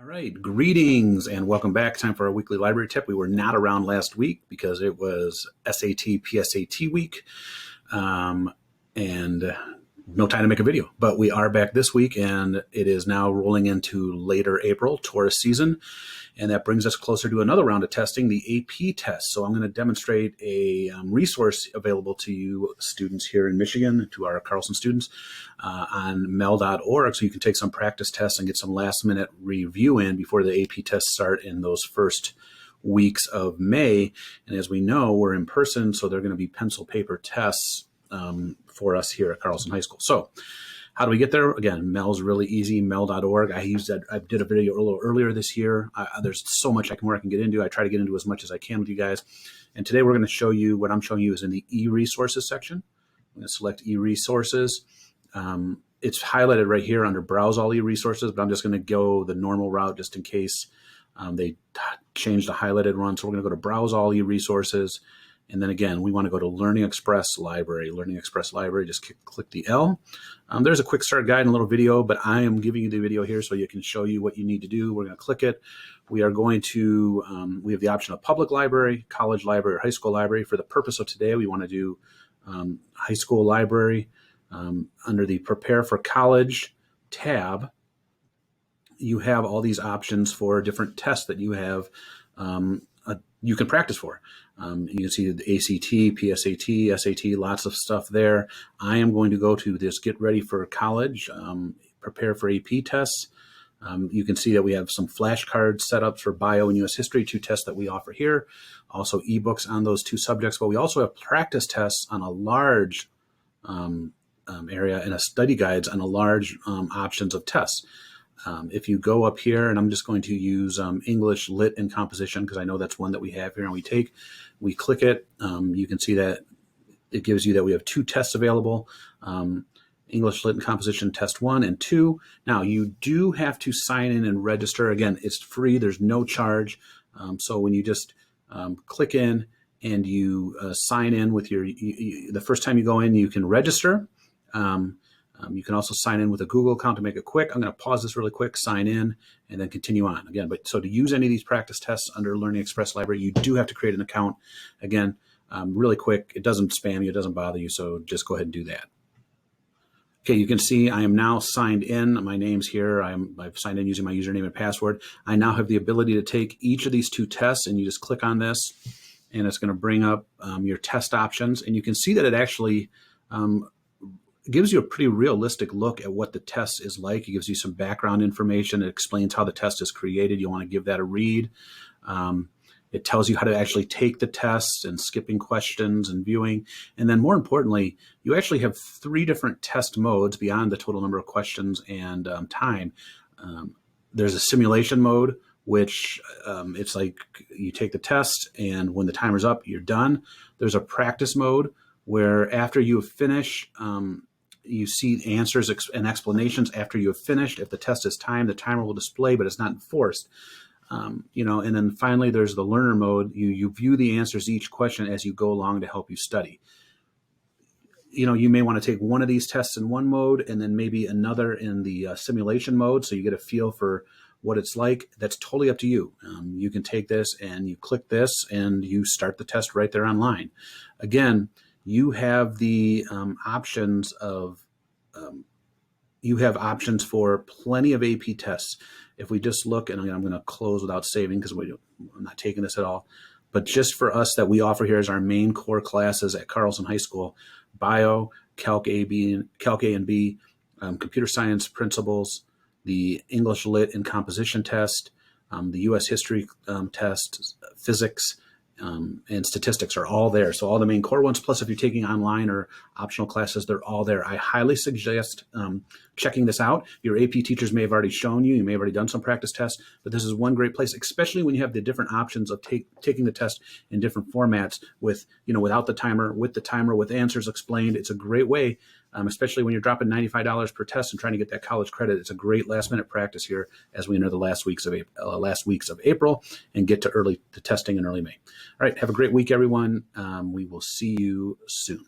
All right, greetings and welcome back. Time for our weekly library tip. We were not around last week because it was SAT, PSAT week, and no time to make a video. But we are back this week, and it is now rolling into later April, Taurus season, and that brings us closer to another round of testing, the AP test. So I'm going to demonstrate a resource available to you students here in Michigan, to our Carlson students, on MEL.org, so you can take some practice tests and get some last-minute review in before the AP tests start in those first weeks of May. And as we know, we're in person, so they're going to be pencil paper tests for us here at Carlson High School. So how do we get there? Again, MEL's really easy, MEL.org. I did a video a little earlier this year. There's so much more I can get into. I try to get into as much as I can with you guys. And today we're going to show you, what I'm showing you is in the e-resources section. I'm going to select e-resources. It's highlighted right here under browse all e-resources, but I'm just going to go the normal route just in case they change the highlighted run. So we're going to go to browse all e-resources. And then again, we want to go to Learning Express Library. Learning Express Library, just click the L. There's a quick start guide and a little video, but I am giving you the video here so you can show you what you need to do. We're going to click it. We are going to, we have the option of public library, college library, or high school library. For the purpose of today, we want to do high school library. Under the Prepare for College tab, you have all these options for different tests that you have you can practice for. You can see the ACT, PSAT, SAT, lots of stuff there. I am going to go to this Get Ready for College, Prepare for AP tests. You can see that we have some flashcards set up for bio and U.S. history, 2 tests that we offer here. Also ebooks on those 2 subjects, but we also have practice tests on a large area and a study guides on a large options of tests. If you go up here, and I'm just going to use English, Lit, and Composition because I know that's one that we have here, and we click it. You can see that it gives you that we have 2 tests available, English, Lit, and Composition Test 1 and 2. Now, you do have to sign in and register. Again, it's free. There's no charge. So when you just click in and you sign in with the first time you go in, you can register. You can also sign in with a Google account to make it quick. I'm going to pause this really quick, sign in, and then continue on. Again, so to use any of these practice tests under Learning Express Library, you do have to create an account. Again, really quick. It doesn't spam you. It doesn't bother you. So just go ahead and do that. Okay, you can see I am now signed in. My name's here. I've signed in using my username and password. I now have the ability to take each of these 2 tests, and you just click on this, and it's going to bring up your test options. And you can see that it actually gives you a pretty realistic look at what the test is like. It gives you some background information. It explains how the test is created. You want to give that a read. It tells you how to actually take the tests and skipping questions and viewing. And then more importantly, you actually have 3 different test modes beyond the total number of questions and time. There's a simulation mode, which it's like you take the test and when the timer's up, you're done. There's a practice mode where after you finish, you see answers and explanations after you have finished. If the test is timed, the timer will display, but it's not enforced. And then finally, there's the learner mode. You view the answers to each question as you go along to help you study. You may want to take one of these tests in one mode and then maybe another in the simulation mode, so you get a feel for what it's like. That's totally up to you. You can take this and you click this and you start the test right there online. Again, you have the options of, you have options for plenty of AP tests. If we just look, and I'm going to close without saving because I'm not taking this at all, but just for us that we offer here as our main core classes at Carlson High School, Bio, Calc A and B, Computer Science Principles, the English Lit and Composition test, the U.S. History test, Physics, and Statistics are all there. So all the main core ones, plus if you're taking online or optional classes, they're all there. I highly suggest checking this out. Your AP teachers may have already shown you. You may have already done some practice tests, but this is one great place, especially when you have the different options of taking the test in different formats with, without the timer, with answers explained. It's a great way, especially when you're dropping $95 per test and trying to get that college credit. It's a great last-minute practice here as we enter the last weeks of April and get to testing in early May. All right, have a great week, everyone. We will see you soon.